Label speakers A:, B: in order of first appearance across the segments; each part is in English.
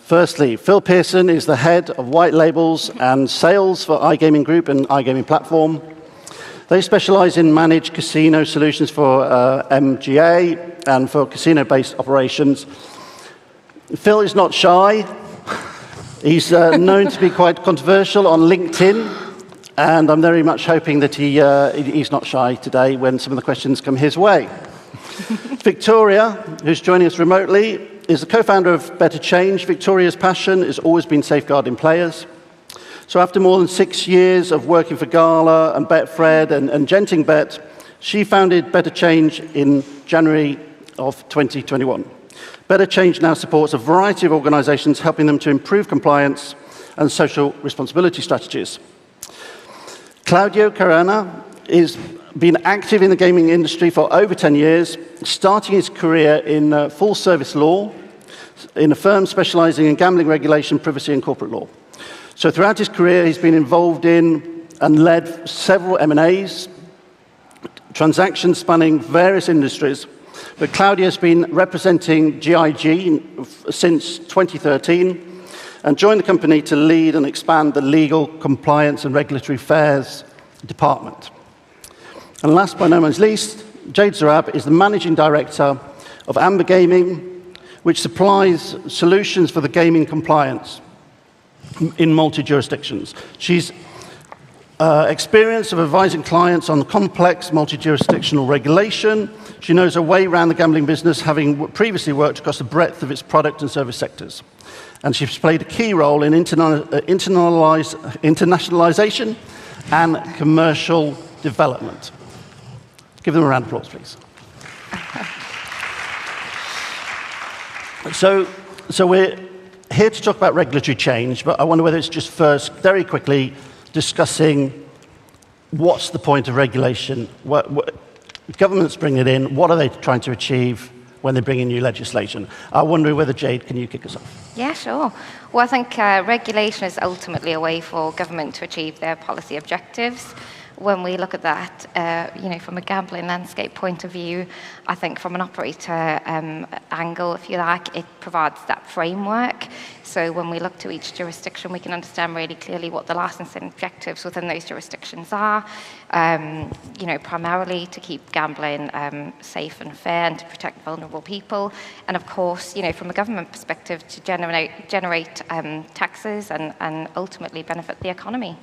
A: Firstly, Phil Pearson is the head of white labels and sales for iGaming Group and iGaming Platform. They specialize in managed casino solutions for MGA and for casino-based operations. Phil is not shy. He's known to be quite controversial on LinkedIn, and I'm very much hoping that he's not shy today when some of the questions come his way. Victoria, who's joining us remotely, is the co-founder of Better Change. Victoria's passion has always been safeguarding players. So after more than 6 years of working for Gala and Betfred and GentingBet, she founded Better Change in January of 2021. Better Change now supports a variety of organizations, helping them to improve compliance and social responsibility strategies. Claudio Caruana has been active in the gaming industry for over 10 years, starting his career in full-service law in a firm specializing in gambling regulation, privacy, and corporate law. So throughout his career, he's been involved in and led several M&As, transactions spanning various industries. But Claudio has been representing GIG since 2013 and joined the company to lead and expand the legal, compliance, and regulatory affairs department. And last but no means least, Jade Zorab is the managing director of Amber Gaming, which supplies solutions for the gaming compliance in multi-jurisdictions. She's experience of advising clients on complex multi-jurisdictional regulation. She knows her way around the gambling business, having previously worked across the breadth of its product and service sectors. And she's played a key role in internationalization and commercial development. Give them a round of applause, please. So we're here to talk about regulatory change, but I wonder whether it's just first, very quickly, discussing what's the point of regulation. What governments bring it in, what are they trying to achieve when they bring in new legislation? I wonder whether, Jade, can you kick us off?
B: Yeah, sure. Well, I think regulation is ultimately a way for government to achieve their policy objectives. When we look at that, from a gambling landscape point of view, I think from an operator angle, if you like, it provides that framework. So when we look to each jurisdiction, we can understand really clearly what the licensing objectives within those jurisdictions are. Primarily to keep gambling safe and fair and to protect vulnerable people. And of course, from a government perspective, to generate taxes and ultimately benefit the economy.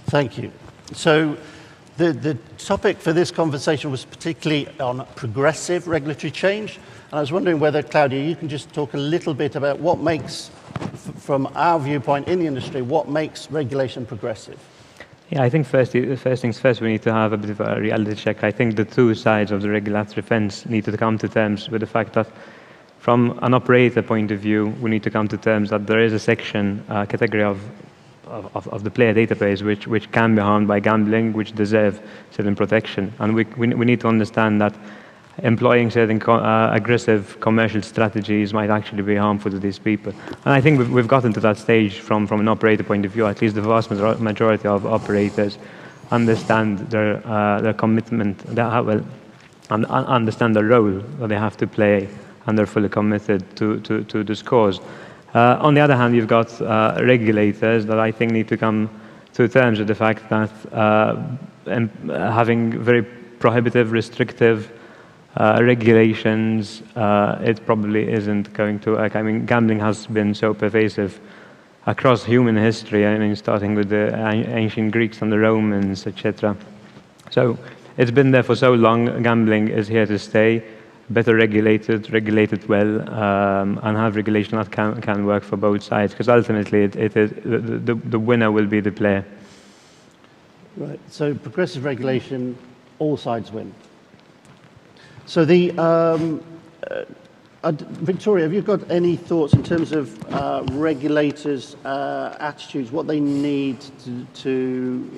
A: Thank you. So the topic for this conversation was particularly on progressive regulatory change. And I was wondering whether, Claudio, you can just talk a little bit about what makes, from our viewpoint in the industry, what makes regulation progressive?
C: Yeah, I think first things first, we need to have a bit of a reality check. I think the two sides of the regulatory fence need to come to terms with the fact that from an operator point of view, we need to come to terms that there is a section, category of the player database which can be harmed by gambling, which deserve certain protection. And we need to understand that employing certain aggressive commercial strategies might actually be harmful to these people. And I think we've gotten to that stage from an operator point of view. At least the vast majority of operators understand their commitment, and understand the role that they have to play, and they're fully committed to this cause. On the other hand, you've got regulators that I think need to come to terms with the fact that having very prohibitive, restrictive regulations, it probably isn't going to work. I mean, gambling has been so pervasive across human history, I mean, starting with the ancient Greeks and the Romans, etc. So it's been there for so long. Gambling is here to stay. Better regulated well, and have regulation that can work for both sides, because ultimately the winner will be the player.
A: Right, so progressive regulation, all sides win. So Victoria, have you got any thoughts in terms of regulators' attitudes, what they need to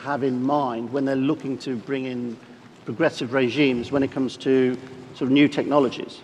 A: have in mind when they're looking to bring in progressive regimes when it comes to sort of new technologies?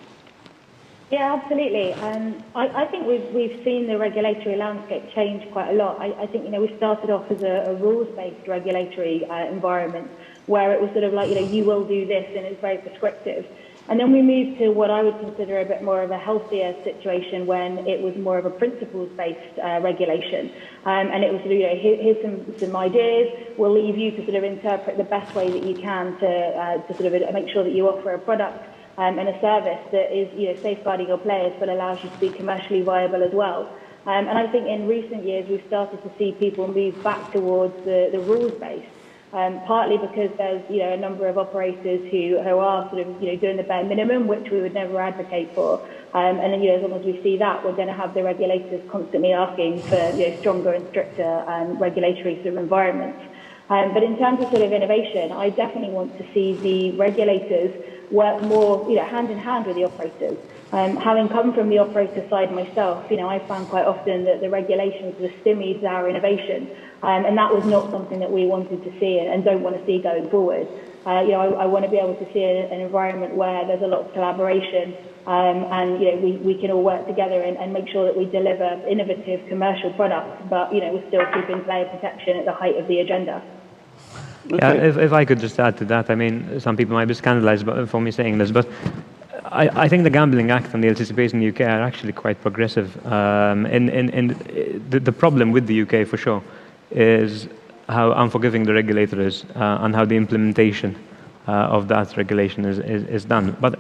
D: Yeah, absolutely. I think we've seen the regulatory landscape change quite a lot. I think, we started off as a rules-based regulatory environment where it was sort of like, you will do this, and it's very prescriptive. And then we moved to what I would consider a bit more of a healthier situation when it was more of a principles-based regulation. And it was, here's some ideas. We'll leave you to sort of interpret the best way that you can to sort of make sure that you offer a product and a service that is, safeguarding your players, but allows you to be commercially viable as well. And I think in recent years we've started to see people move back towards the rules-based. Partly because there's a number of operators who are sort of doing the bare minimum, which we would never advocate for. And then as long as we see that, we're going to have the regulators constantly asking for stronger and stricter regulatory sort of environments. But in terms of sort of innovation, I definitely want to see the regulators work more hand in hand with the operators. Having come from the operator side myself, I found quite often that the regulations were stymied our innovation, and that was not something that we wanted to see and don't want to see going forward. I want to be able to see an environment where there's a lot of collaboration, and we can all work together and make sure that we deliver innovative commercial products, but we're still keeping player protection at the height of the agenda.
C: Yeah, if I could just add to that, I mean, some people might be scandalized for me saying this, but I think the Gambling Act and the LTCPs in the UK are actually quite progressive. The problem with the UK, for sure, is how unforgiving the regulator is and how the implementation of that regulation is done. But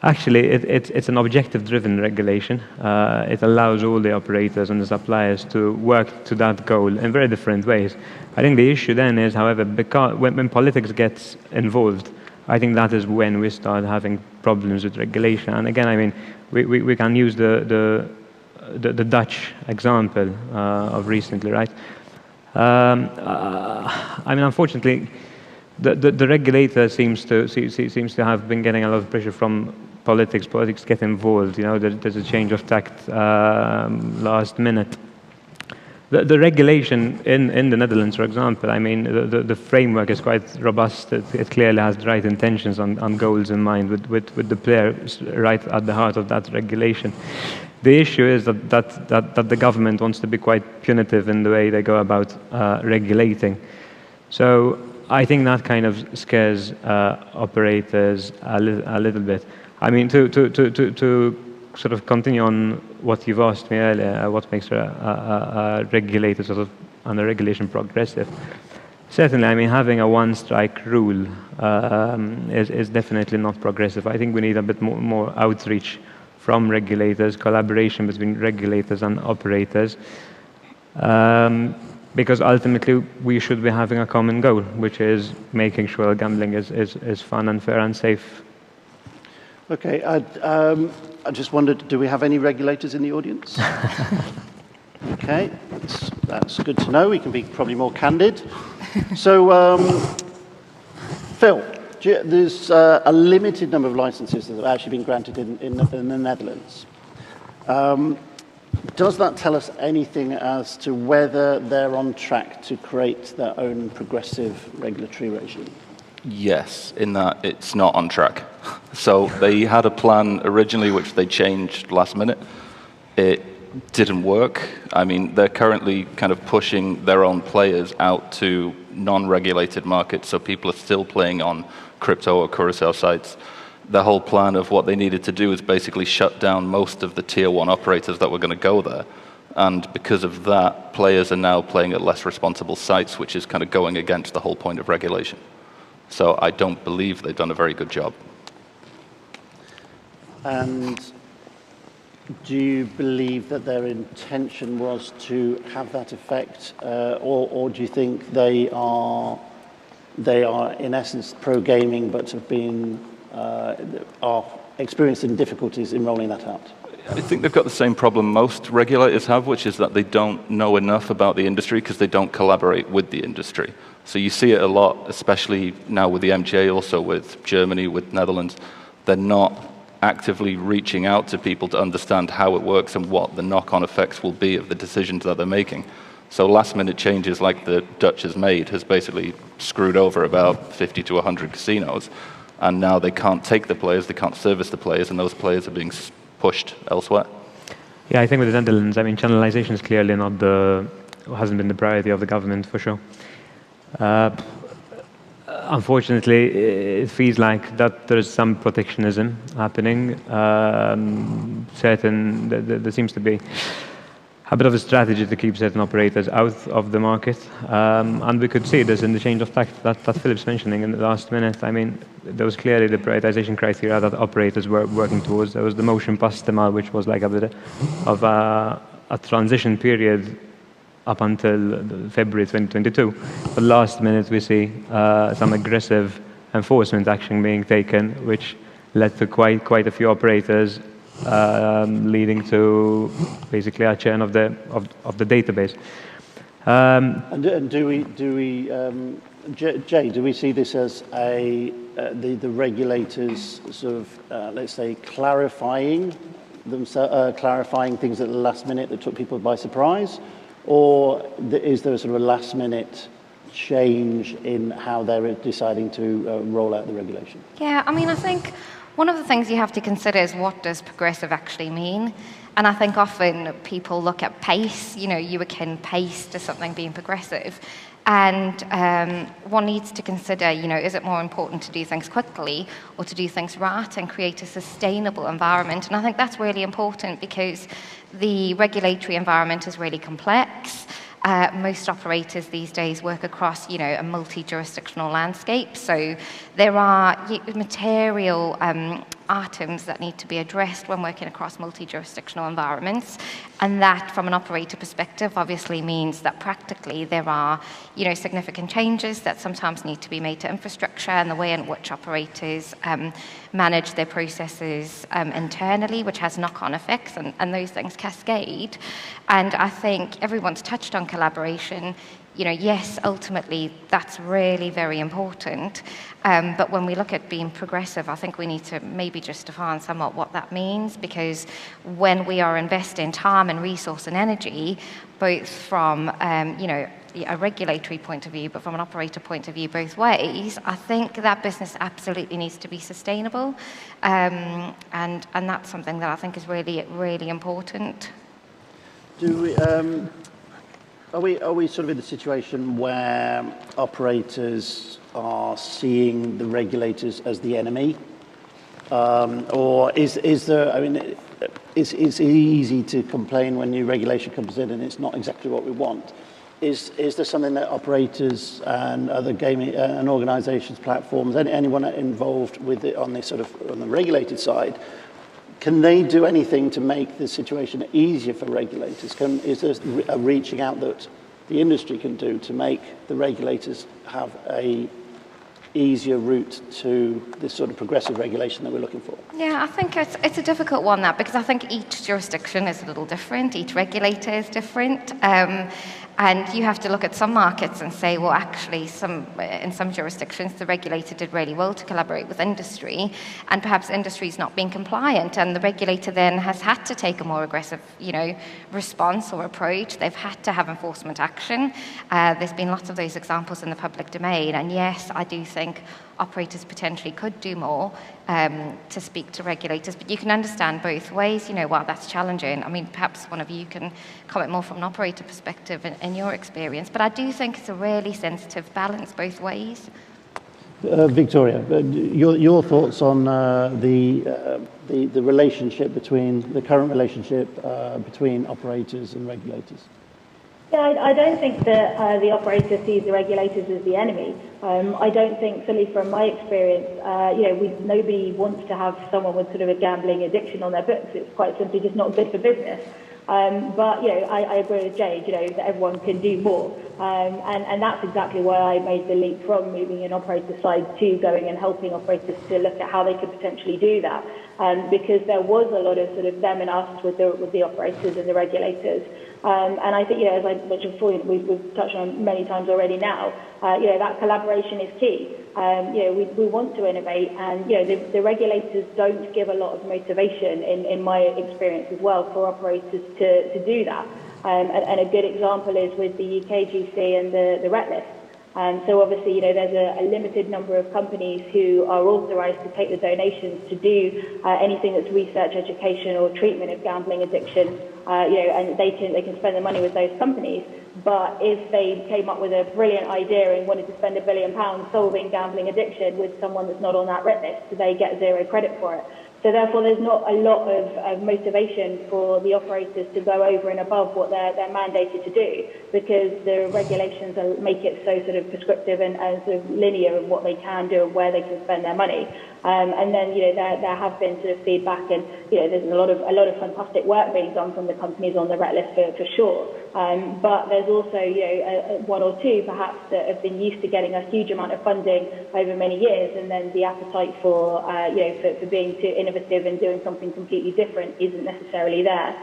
C: actually, it's an objective-driven regulation. It allows all the operators and the suppliers to work to that goal in very different ways. I think the issue then is, however, because when politics gets involved, I think that is when we start having problems with regulation. And again, I mean, we can use the Dutch example of recently, right? I mean, unfortunately, the regulator seems to have been getting a lot of pressure from politics. Politics get involved. There's a change of tact last minute. The regulation in the Netherlands, for example, I mean, the framework is quite robust. It clearly has the right intentions and goals in mind with the player right at the heart of that regulation. The issue is that the government wants to be quite punitive in the way they go about regulating. So I think that kind of scares operators a little bit. I mean, to sort of continue on what you've asked me earlier, what makes a regulator sort of and a regulation progressive? Certainly, I mean, having a one-strike rule is definitely not progressive. I think we need a bit more outreach from regulators, collaboration between regulators and operators, because ultimately we should be having a common goal, which is making sure gambling is fun and fair and safe.
A: Okay, I just wondered, do we have any regulators in the audience? Okay, that's good to know. We can be probably more candid. So, Phil, there's a limited number of licenses that have actually been granted in the Netherlands. Does that tell us anything as to whether they're on track to create their own progressive regulatory regime?
E: Yes, in that it's not on track. So they had a plan originally which they changed last minute. It didn't work. I mean, they're currently kind of pushing their own players out to non-regulated markets, so people are still playing on crypto or carousel sites. The whole plan of what they needed to do is basically shut down most of the tier 1 operators that were going to go there. And because of that, players are now playing at less responsible sites, which is kind of going against the whole point of regulation. So I don't believe they've done a very good job. And
A: do you believe that their intention was to have that effect, or do you think they are in essence pro-gaming but have been are experiencing difficulties in rolling that out?
E: I think they've got the same problem most regulators have, which is that they don't know enough about the industry because they don't collaborate with the industry. So you see it a lot, especially now with the MGA, also with Germany, with Netherlands. They're not actively reaching out to people to understand how it works and what the knock-on effects will be of the decisions that they're making. So last-minute changes like the Dutch has made has basically screwed over about 50 to 100 casinos. And now they can't take the players, they can't service the players, and those players are being pushed elsewhere.
C: Yeah, I think with the Netherlands, I mean, channelization is clearly hasn't been the priority of the government, for sure. unfortunately, it feels like that there's some protectionism happening. There seems to be a bit of a strategy to keep certain operators out of the market. And we could see this in the change of tact that Philip's mentioning in the last minute. I mean, there was clearly the prioritization criteria that operators were working towards. There was the motion pass-mal, which was like a bit of a transition period up until February 2022. But last minute, we see some aggressive enforcement action being taken, which led to quite a few operators leading to basically a churn of the database.
A: And do we Jade, do we see this as the regulators sort of let's say clarifying things at the last minute that took people by surprise, or is there sort of a last minute change in how they're deciding to roll out the regulation?
B: Yeah, I mean, I think one of the things you have to consider is what does progressive actually mean? And I think often people look at pace, you akin pace to something being progressive. And one needs to consider, is it more important to do things quickly or to do things right and create a sustainable environment? And I think that's really important because the regulatory environment is really complex. Most operators these days work across, a multi-jurisdictional landscape. So there are material items that need to be addressed when working across multi-jurisdictional environments. And that, from an operator perspective, obviously means that practically there are, significant changes that sometimes need to be made to infrastructure and the way in which operators manage their processes internally, which has knock-on effects, and those things cascade. And I think everyone's touched on collaboration. Yes, ultimately, that's really very important. But when we look at being progressive, I think we need to maybe just define somewhat what that means, because when we are investing time and resource and energy, both from, a regulatory point of view, but from an operator point of view, both ways, I think that business absolutely needs to be sustainable. And that's something that I think is really, really important.
A: Are we sort of in the situation where operators are seeing the regulators as the enemy? Or is there, I mean, it's easy to complain when new regulation comes in and it's not exactly what we want. Is there something that operators and other gaming and organizations, platforms, anyone involved with it on the regulated side, can they do anything to make the situation easier for regulators? Is there a reaching out that the industry can do to make the regulators have a easier route to this sort of progressive regulation that we're looking for?
B: Yeah, I think it's a difficult one, because I think each jurisdiction is a little different, each regulator is different. And you have to look at some markets and say, well, actually, in some jurisdictions, the regulator did really well to collaborate with industry, and perhaps industry is not being compliant, and the regulator then has had to take a more aggressive, response or approach. They've had to have enforcement action. There's been lots of those examples in the public domain, and yes, I do think operators potentially could do more to speak to regulators, but you can understand both ways, while that's challenging. I mean, perhaps one of you can comment more from an operator perspective in your experience, but I do think it's a really sensitive balance both ways.
A: Victoria, your thoughts on the relationship the current relationship between operators and regulators?
D: Yeah, I don't think that the operator sees the regulators as the enemy. I don't think, certainly from my experience, nobody wants to have someone with sort of a gambling addiction on their books. It's quite simply just not good for business. But I agree with Jade, that everyone can do more. And that's exactly why I made the leap from moving an operator side to going and helping operators to look at how they could potentially do that. Because there was a lot of sort of them and us with the operators and the regulators. And I think, as I mentioned before, we've touched on many times already now, that collaboration is key. We want to innovate, and, the regulators don't give a lot of motivation, in my experience as well, for operators to do that. And a good example is with the UK GC and the RET list. So obviously, there's a limited number of companies who are authorised to take the donations to do anything that's research, education, or treatment of gambling addiction. And they can spend the money with those companies. But if they came up with a brilliant idea and wanted to spend £1 billion solving gambling addiction with someone that's not on that red list, they get zero credit for it. So therefore, there's not a lot of motivation for the operators to go over and above what they're mandated to do, because the regulations make it so sort of prescriptive and sort of linear of what they can do and where they can spend their money. And then there have been sort of feedback, and there's a lot of fantastic work being done from the companies on the red list for sure. But there's also one or two perhaps that have been used to getting a huge amount of funding over many years, and then the appetite for for being too innovative and doing something completely different isn't necessarily there.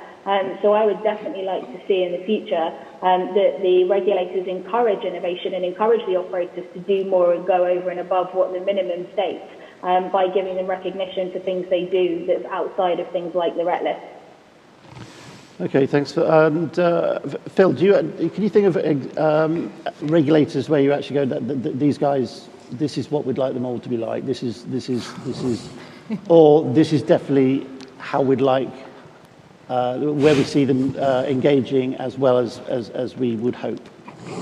D: So I would definitely like to see in the future that the regulators encourage innovation and encourage the operators to do more and go over and above what the minimum states, by giving them recognition for things they do that's outside of things like the red list.
A: Okay, thanks. And Phil, can you think of regulators where you actually go, that these guys, this is what we'd like them all to be like. This is, or this is definitely how we'd like, where we see them engaging as well as we would hope.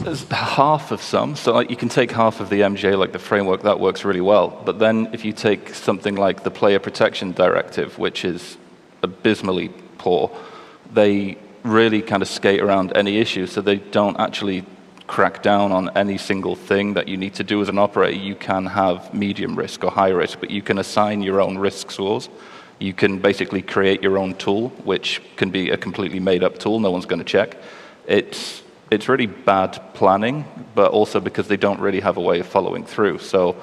E: There's half of some, so you can take half of the MJ, like the framework, that works really well. But then if you take something like the Player Protection Directive, which is abysmally poor, they really kind of skate around any issue, so they don't actually crack down on any single thing that you need to do as an operator. You can have medium risk or high risk, but you can assign your own risk scores. You can basically create your own tool, which can be a completely made-up tool. No one's going to check. It's really bad planning, but also because they don't really have a way of following through. So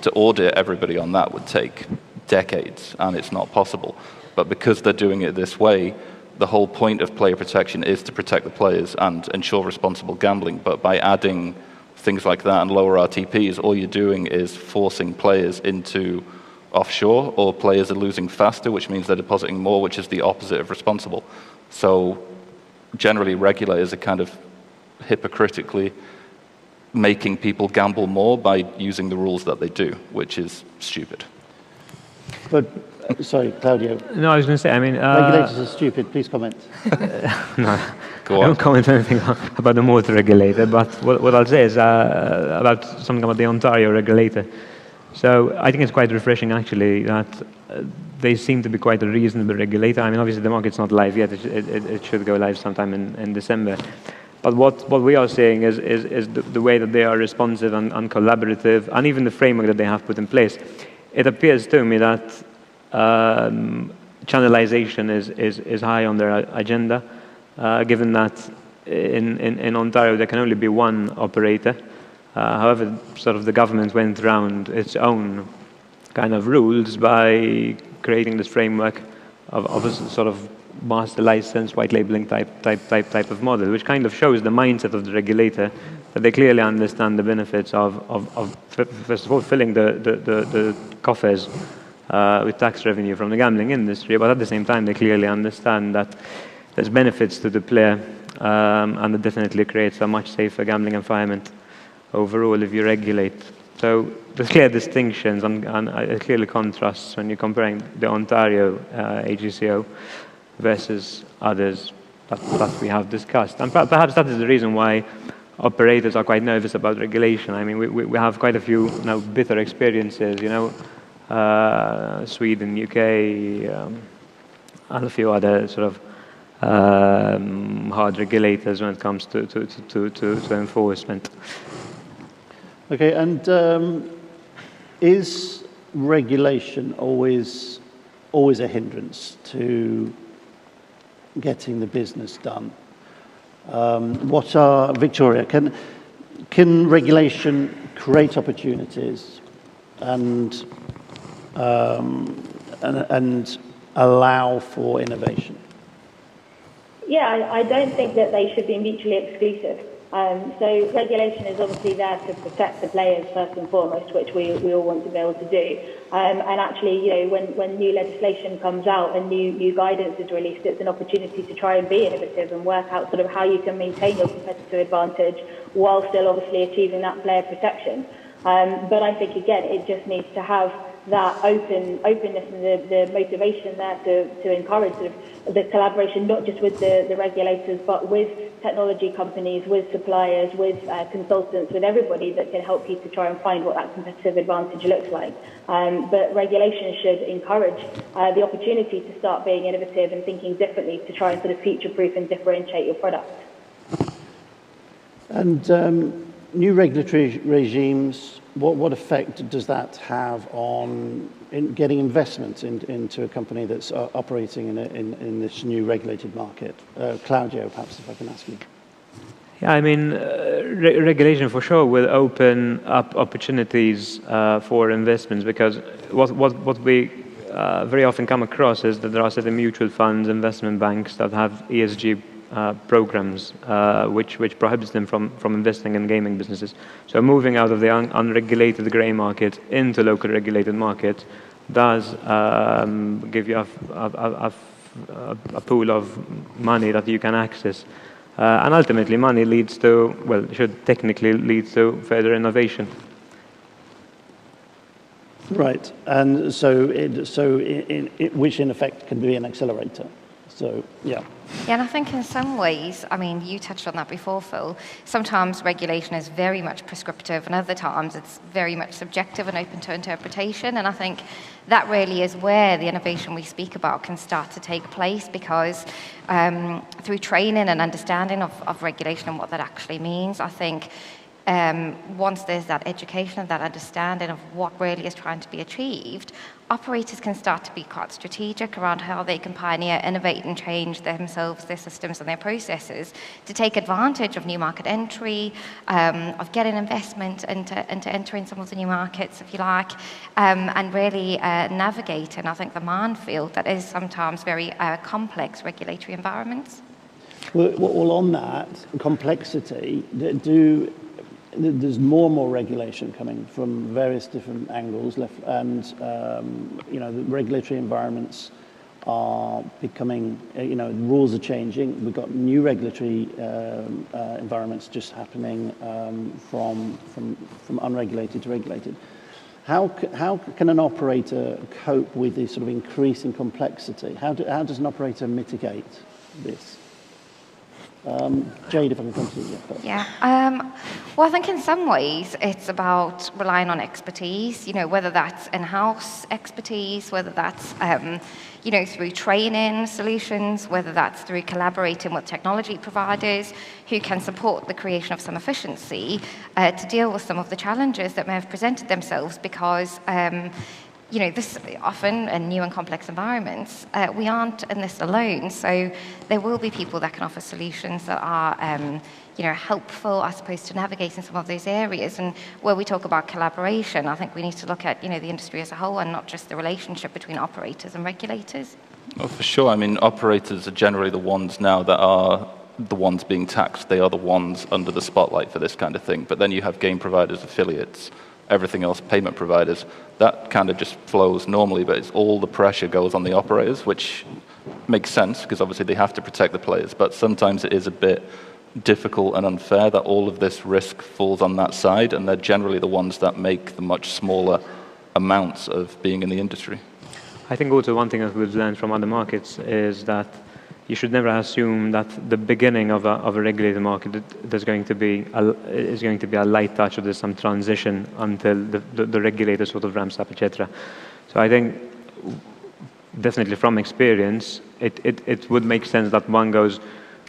E: to audit everybody on that would take decades, and it's not possible. But because they're doing it this way, the whole point of player protection is to protect the players and ensure responsible gambling. But by adding things like that and lower RTPs, all you're doing is forcing players into offshore, or players are losing faster, which means they're depositing more, which is the opposite of responsible. So generally, regulators are kind of hypocritically making people gamble more by using the rules that they do, which is stupid.
A: But, sorry, Claudio.
C: No, I was going to say, I mean...
A: regulators are stupid, please comment.
C: No,
E: Go on.
C: I won't comment anything about the motor regulator, but what I'll say is about something about the Ontario regulator. So I think it's quite refreshing, actually, that they seem to be quite a reasonable regulator. I mean, obviously, the market's not live yet. It should go live sometime in December. But what we are seeing is the way that they are responsive and collaborative, and even the framework that they have put in place. It appears to me that channelization is high on their agenda, given that in Ontario there can only be one operator. However, sort of the government went around its own kind of rules by creating this framework of a sort of master license, white labeling type of model, which kind of shows the mindset of the regulator, that they clearly understand the benefits of first of all, filling the coffers with tax revenue from the gambling industry, but at the same time, they clearly understand that there's benefits to the player, and it definitely creates a much safer gambling environment overall if you regulate. So there's clear distinctions and it clearly contrasts when you're comparing the Ontario AGCO versus others that we have discussed. And perhaps that is the reason why operators are quite nervous about regulation. I mean, we have quite a few now bitter experiences, Sweden, UK, and a few other sort of hard regulators when it comes to enforcement.
A: Okay, and is regulation always a hindrance to getting the business done? Victoria, can regulation create opportunities and allow for innovation?
D: Yeah, I don't think that they should be mutually exclusive. So regulation is obviously there to protect the players first and foremost, which we all want to be able to do. And actually, when new legislation comes out and new guidance is released, it's an opportunity to try and be innovative and work out sort of how you can maintain your competitive advantage while still obviously achieving that player protection. But I think, again, it just needs to have that openness and the motivation there to encourage sort of the collaboration, not just with the regulators, but with technology companies, with suppliers, with consultants, with everybody that can help you to try and find what that competitive advantage looks like. But regulation should encourage the opportunity to start being innovative and thinking differently to try and sort of future-proof and differentiate your product.
A: And new regulatory regimes, what effect does that have on getting investment into a company that's operating in this new regulated market? Claudio, perhaps, if I can ask you.
C: Yeah, I mean, regulation for sure will open up opportunities for investments, because what we very often come across is that there are certain mutual funds, investment banks that have ESG programs which prohibits them from investing in gaming businesses. So moving out of the unregulated grey market into local regulated market does give you a pool of money that you can access. And ultimately money leads to, well, should technically lead to further innovation.
A: Right, and so which in effect can be an accelerator. So, yeah.
B: Yeah, and I think in some ways, I mean, you touched on that before, Phil, sometimes regulation is very much prescriptive and other times it's very much subjective and open to interpretation. And I think that really is where the innovation we speak about can start to take place, because through training and understanding of regulation and what that actually means, I think once there's that education and that understanding of what really is trying to be achieved, operators can start to be quite strategic around how they can pioneer, innovate and change themselves, their systems and their processes to take advantage of new market entry, of getting investment into entering some of the new markets, if you like, and really navigating, I think, the minefield that is sometimes very complex regulatory environments.
A: Well, on that complexity, there's more and more regulation coming from various different angles, and the regulatory environments are becoming, rules are changing. We've got new regulatory environments just happening from unregulated to regulated. How can an operator cope with this sort of increasing complexity? How does an operator mitigate this? Jade, if I can come to you.
B: Yeah. Well, I think in some ways it's about relying on expertise, whether that's in-house expertise, whether that's, through training solutions, whether that's through collaborating with technology providers who can support the creation of some efficiency to deal with some of the challenges that may have presented themselves, because this often in new and complex environments, we aren't in this alone. So there will be people that can offer solutions that are, helpful, I suppose, to navigating some of those areas. And where we talk about collaboration, I think we need to look at, the industry as a whole and not just the relationship between operators and regulators.
E: Well, for sure. I mean, operators are generally the ones now that are the ones being taxed. They are the ones under the spotlight for this kind of thing. But then you have game providers, affiliates, everything else, payment providers. That kind of just flows normally, but it's all the pressure goes on the operators, which makes sense because obviously they have to protect the players. But sometimes it is a bit difficult and unfair that all of this risk falls on that side, and they're generally the ones that make the much smaller amounts of being in the industry.
C: I think also one thing that we've learned from other markets is that you should never assume that the beginning of a regulated market is going to be a light touch, or there's some transition until the regulator sort of ramps up, etc. So I think definitely from experience, it would make sense that one goes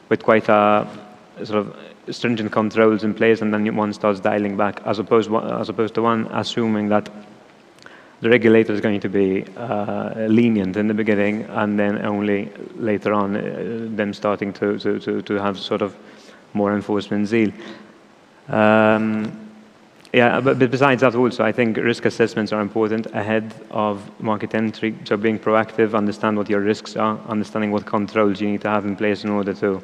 C: with quite a sort of stringent controls in place, and then one starts dialing back, as opposed to one assuming that the regulator is going to be lenient in the beginning, and then only later on them starting to have sort of more enforcement zeal. But besides that also, I think risk assessments are important ahead of market entry. So being proactive, understand what your risks are, understanding what controls you need to have in place in order to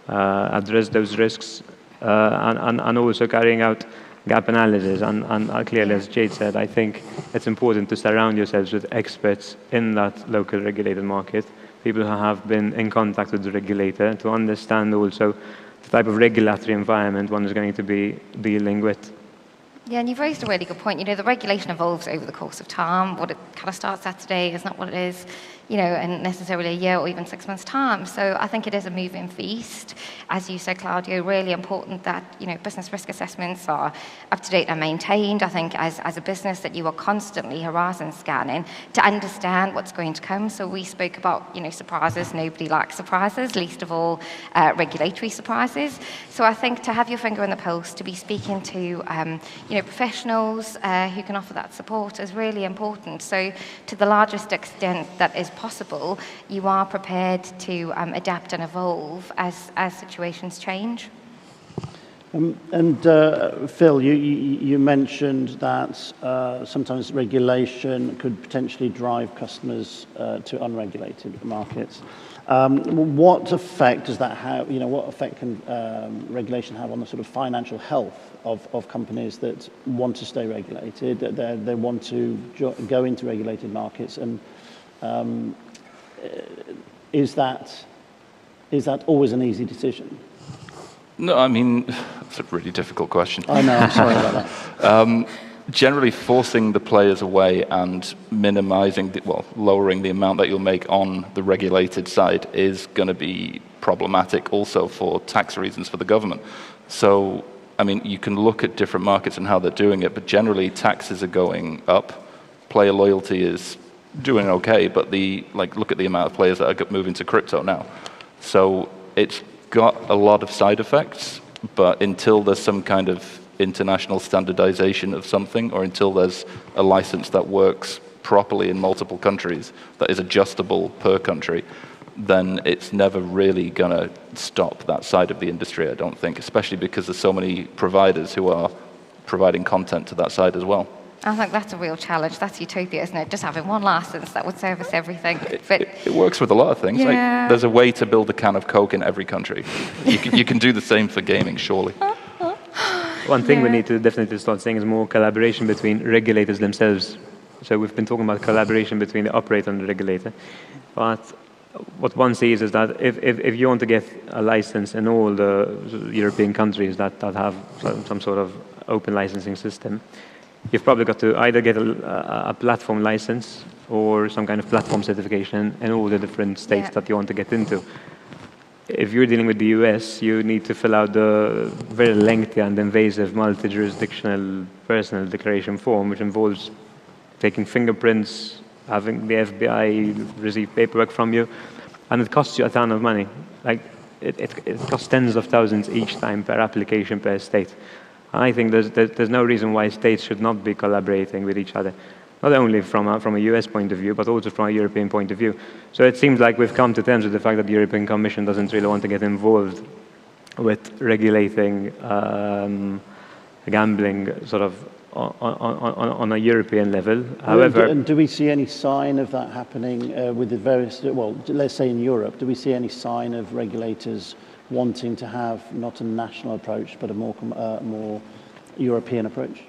C: address those risks, and also carrying out gap analysis. And clearly, as Jade said, I think it's important to surround yourselves with experts in that local regulated market, people who have been in contact with the regulator, to understand also the type of regulatory environment one is going to be dealing with.
B: Yeah, and you've raised a really good point. The regulation evolves over the course of time. What it kind of starts at today is not what it is, in necessarily a year or even 6 months' time. So I think it is a moving feast. As you said, Claudio, really important that, business risk assessments are up to date and maintained. I think as a business that you are constantly horizon scanning to understand what's going to come. So we spoke about, surprises. Nobody likes surprises, least of all regulatory surprises. So I think to have your finger on the pulse, to be speaking to, professionals who can offer that support is really important. So to the largest extent that is possible, you are prepared to adapt and evolve as situations change.
A: Phil, you mentioned that sometimes regulation could potentially drive customers to unregulated markets. What effect does that have? What effect can regulation have on the sort of financial health of companies that want to stay regulated, that they want to go into regulated markets, and is that always an easy decision?
E: No, I mean, it's a really difficult question.
A: I know, I'm sorry about that.
E: Generally forcing the players away and minimizing, lowering the amount that you'll make on the regulated side is going to be problematic also for tax reasons for the government. So, I mean, you can look at different markets and how they're doing it, but generally taxes are going up. Player loyalty is doing okay, but look at the amount of players that are moving to crypto now. So it's got a lot of side effects, but until there's some kind of international standardization of something, or until there's a license that works properly in multiple countries, that is adjustable per country, then it's never really going to stop that side of the industry, I don't think, especially because there's so many providers who are providing content to that side as well.
B: I think that's a real challenge. That's utopia, isn't it? Just having one license that would service everything.
E: It works with a lot of things.
B: Yeah.
E: Like, there's a way to build a can of Coke in every country. You can do the same for gaming, surely.
C: One thing we need to definitely start seeing is more collaboration between regulators themselves. So we've been talking about collaboration between the operator and the regulator. But what one sees is that if you want to get a license in all the European countries that have some sort of open licensing system, you've probably got to either get a platform license or some kind of platform certification in all the different states that you want to get into. If you're dealing with the US, you need to fill out the very lengthy and invasive multi-jurisdictional personal declaration form, which involves taking fingerprints, having the FBI receive paperwork from you, and it costs you a ton of money. Like, it costs tens of thousands each time per application per state. And I think there's no reason why states should not be collaborating with each other, not only from a US point of view, but also from a European point of view. So it seems like we've come to terms with the fact that the European Commission doesn't really want to get involved with regulating gambling sort of on a European level. However,
A: and do we see any sign of that happening with the various, let's say in Europe, do we see any sign of regulators wanting to have not a national approach, but a more European approach?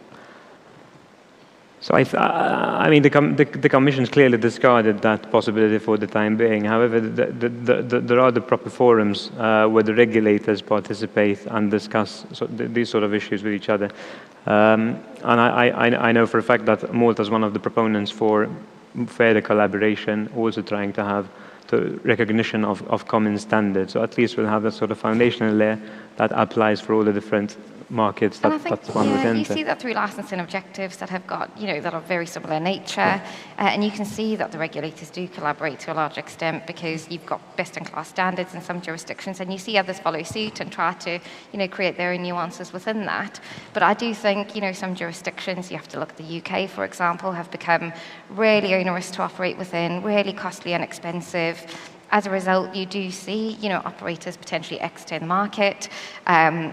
C: So I mean, the Commission's clearly discarded that possibility for the time being. However, there are the proper forums where the regulators participate and discuss these sort of issues with each other. And I know for a fact that Malta is one of the proponents for further collaboration, also trying to have the recognition of common standards. So at least we'll have that sort of foundational layer that applies for all the different markets that one would enter.
B: You see that through licensing objectives that have got, that are very similar in nature. And you can see that the regulators do collaborate to a large extent because you've got best-in-class standards in some jurisdictions, and you see others follow suit and try to, create their own nuances within that. But I do think, some jurisdictions, you have to look at the UK, for example, have become really onerous to operate within, really costly and expensive. As a result, you do see, operators potentially exiting the market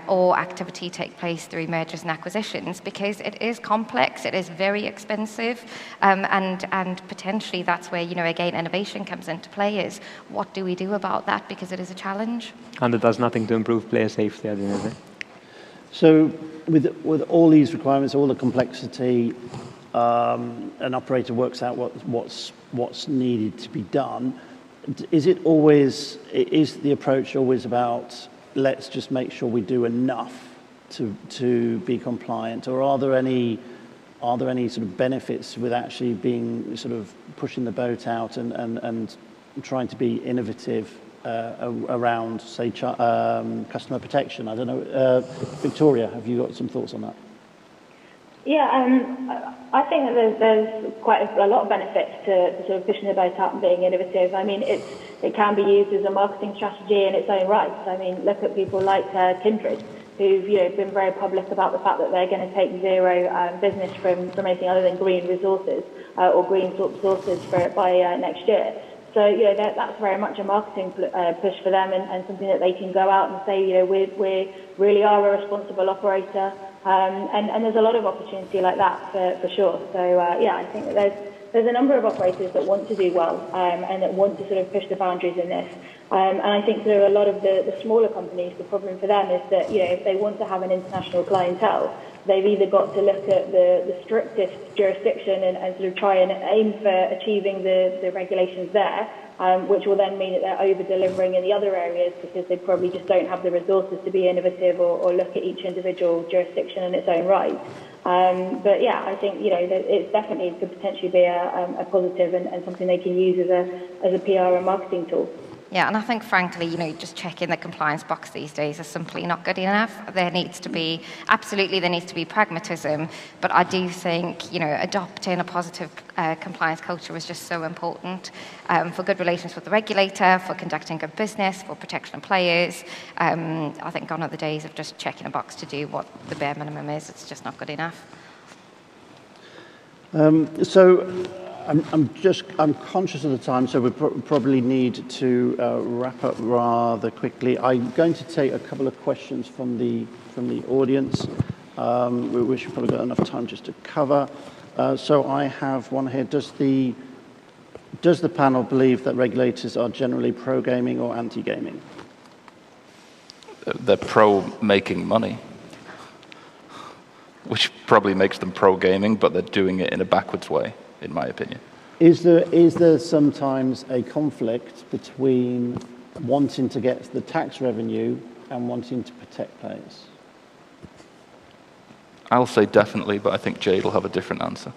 B: or activity take place through mergers and acquisitions because it is complex, it is very expensive, and potentially that's where, again, innovation comes into play is what do we do about that because it is a challenge?
C: And it does nothing to improve player safety at the end of the day.
A: So with all these requirements, all the complexity, an operator works out what's needed to be done. Is the approach always about, let's just make sure we do enough to be compliant, or are there any sort of benefits with actually being sort of pushing the boat out and trying to be innovative around, say, customer protection? I don't know. Victoria, have you got some thoughts on that?
D: Yeah, I think that there's quite a lot of benefits to sort of pushing the boat out and being innovative. I mean, it can be used as a marketing strategy in its own right. I mean, look at people like Kindred, who've been very public about the fact that they're going to take zero business from anything other than green resources or green sources by next year. So that's very much a marketing push for them, and something that they can go out and say, we really are a responsible operator. And there's a lot of opportunity like that for sure. So I think that there's a number of operators that want to do well and that want to sort of push the boundaries in this. And I think sort of a lot of the smaller companies, the problem for them is that if they want to have an international clientele, they've either got to look at the strictest jurisdiction and sort of try and aim for achieving the regulations there, which will then mean that they're over-delivering in the other areas because they probably just don't have the resources to be innovative or look at each individual jurisdiction in its own right. But yeah, I think it definitely could potentially be a positive and something they can use as a PR and marketing tool.
B: Yeah, and I think, frankly, just checking the compliance box these days is simply not good enough. There needs to be pragmatism, but I do think, adopting a positive compliance culture is just so important for good relations with the regulator, for conducting good business, for protection of players. I think gone are the days of just checking a box to do what the bare minimum is. It's just not good enough.
A: I'm conscious of the time, so we probably need to wrap up rather quickly. I'm going to take a couple of questions from the audience, which we've probably got enough time just to cover. So I have one here. Does the panel believe that regulators are generally pro-gaming or anti-gaming?
E: They're pro-making money, which probably makes them pro-gaming, but they're doing it in a backwards way, in my opinion.
A: Is there sometimes a conflict between wanting to get the tax revenue and wanting to protect players?
E: I'll say definitely, but I think Jade will have a different answer.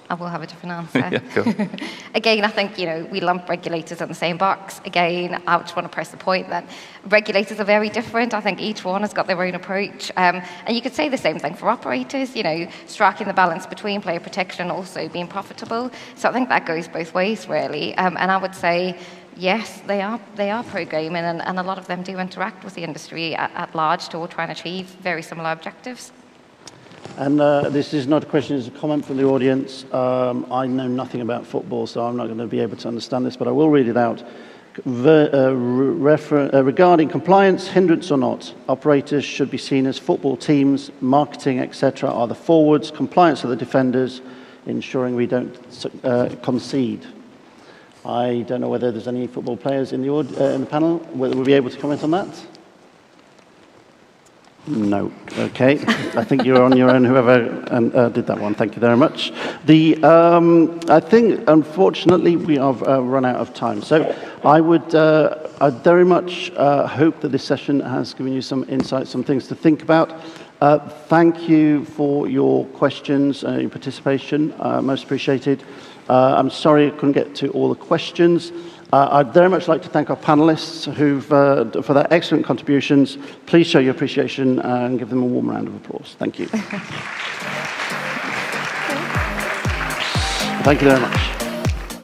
B: I will have a different answer.
E: Yeah, cool.
B: Again, I think, we lump regulators in the same box. Again, I just want to press the point that regulators are very different. I think each one has got their own approach. And you could say the same thing for operators, striking the balance between player protection and also being profitable. So I think that goes both ways, really. And I would say, yes, they are pro-gaming, and a lot of them do interact with the industry at large to all try and achieve very similar objectives.
A: And this is not a question, it's a comment from the audience. I know nothing about football, so I'm not going to be able to understand this, but I will read it out. Regarding compliance, hindrance or not, operators should be seen as football teams, marketing, etc. are the forwards, compliance are the defenders, ensuring we don't concede. I don't know whether there's any football players in the panel, whether we'll be able to comment on that. No. Okay. I think you're on your own, whoever did that one. Thank you very much. I think, unfortunately, we have run out of time. So I very much hope that this session has given you some insights, some things to think about. Thank you for your questions and your participation. Most appreciated. I'm sorry I couldn't get to all the questions. I'd very much like to thank our panelists for their excellent contributions. Please show your appreciation and give them a warm round of applause. Thank you. Thank you very much.